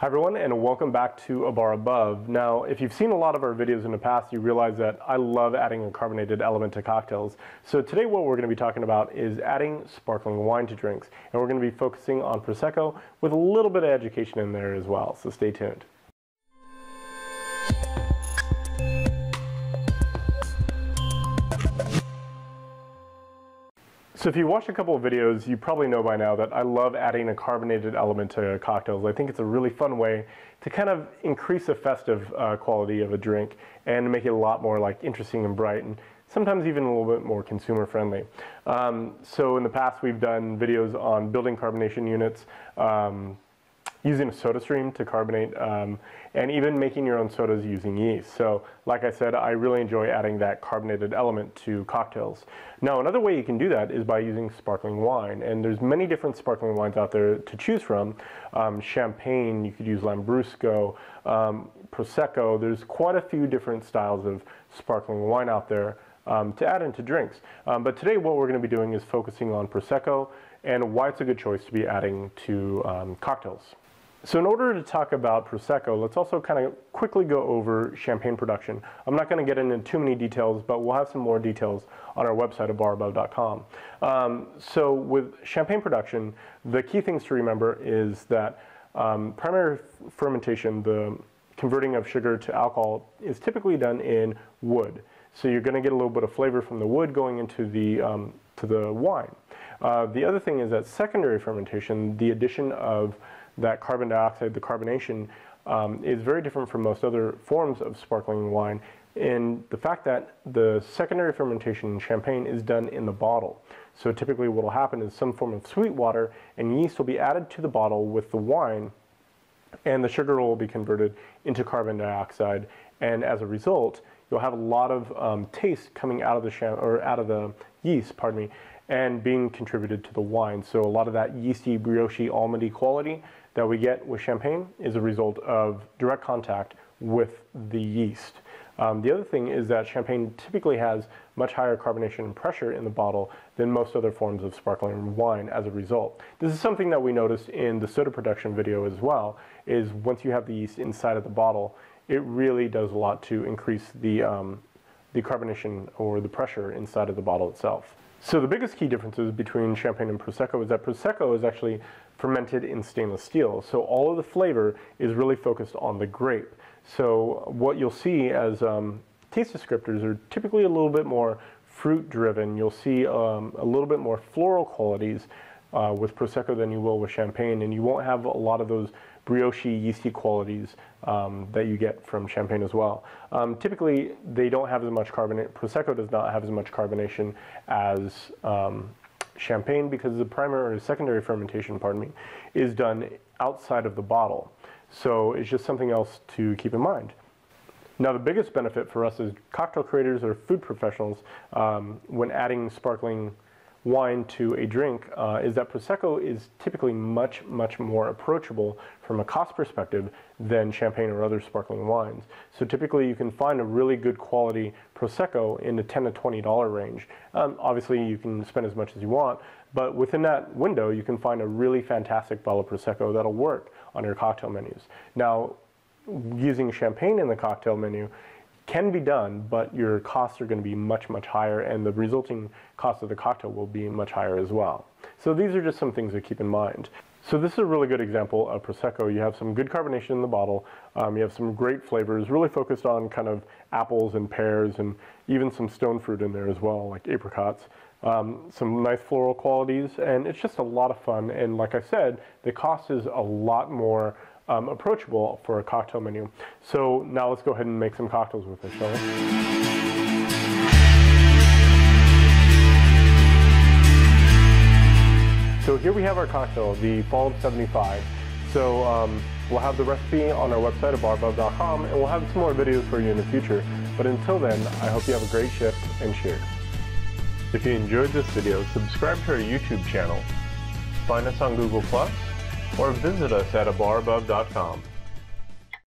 Hi everyone, and welcome back to A Bar Above. Now, if you've seen a lot of our videos in the past, you realize that I love adding a carbonated element to cocktails. So today what we're going to be talking about is adding sparkling wine to drinks. And we're going to be focusing on Prosecco with a little bit of education in there as well, so stay tuned. So if you watched a couple of videos, you probably know by now that I love adding a carbonated element to cocktails. I think it's a really fun way to kind of increase the festive quality of a drink and make it a lot more like interesting and bright, and sometimes even a little bit more consumer friendly. So in the past we've done videos on building carbonation units, using a soda stream to carbonate, and even making your own sodas using yeast. So like I said, I really enjoy adding that carbonated element to cocktails. Now another way you can do that is by using sparkling wine, and there's many different sparkling wines out there to choose from. Champagne, you could use Lambrusco, Prosecco. There's quite a few different styles of sparkling wine out there to add into drinks. But today what we're going to be doing is focusing on Prosecco and why it's a good choice to be adding to cocktails. So in order to talk about Prosecco, let's also kind of quickly go over champagne production. I'm not going to get into too many details, but we'll have some more details on our website at barabove.com. So with champagne production, the key things to remember is that primary fermentation, the converting of sugar to alcohol, is typically done in wood. So you're going to get a little bit of flavor from the wood going into the wine. The other thing is that secondary fermentation, the addition of that carbon dioxide, the carbonation, is very different from most other forms of sparkling wine in the fact that the secondary fermentation in champagne is done in the bottle. So typically what will happen is some form of sweet water and yeast will be added to the bottle with the wine, and the sugar will be converted into carbon dioxide, and as a result you'll have a lot of taste coming out of the yeast, pardon me, and being contributed to the wine. So a lot of that yeasty, brioche, almondy quality that we get with champagne is a result of direct contact with the yeast. The other thing is that champagne typically has much higher carbonation pressure in the bottle than most other forms of sparkling wine as a result. This is something that we noticed in the soda production video as well, is once you have the yeast inside of the bottle, it really does a lot to increase the carbonation or the pressure inside of the bottle itself. So the biggest key differences between champagne and Prosecco is that Prosecco is actually fermented in stainless steel. So all of the flavor is really focused on the grape. So what you'll see as taste descriptors are typically a little bit more fruit driven. You'll see a little bit more floral qualities with Prosecco than you will with champagne, and you won't have a lot of those brioche, yeasty qualities that you get from champagne as well. Typically, they don't have as much carbonate. Prosecco does not have as much carbonation as champagne because the primary or secondary fermentation, pardon me, is done outside of the bottle. So it's just something else to keep in mind. Now, the biggest benefit for us as cocktail creators or food professionals when adding sparkling wine to a drink is that Prosecco is typically much more approachable from a cost perspective than champagne or other sparkling wines. So typically you can find a really good quality Prosecco in the $10 to $20 range. Obviously you can spend as much as you want, but within that window you can find a really fantastic bottle of Prosecco that'll work on your cocktail menus. Now, using champagne in the cocktail menu can be done, but your costs are going to be much higher, and the resulting cost of the cocktail will be much higher as well. So these are just some things to keep in mind. So this is a really good example of Prosecco. You have some good carbonation in the bottle, you have some great flavors, really focused on kind of apples and pears, and even some stone fruit in there as well, like apricots. Some nice floral qualities, and it's just a lot of fun, and like I said, the cost is a lot more approachable for a cocktail menu. So now let's go ahead and make some cocktails with it, shall we? So here we have our cocktail, the Fall of 75. So we'll have the recipe on our website at barabove.com, and we'll have some more videos for you in the future. But until then, I hope you have a great shift, and cheers. If you enjoyed this video, subscribe to our YouTube channel, find us on Google+, or visit us at abarabove.com.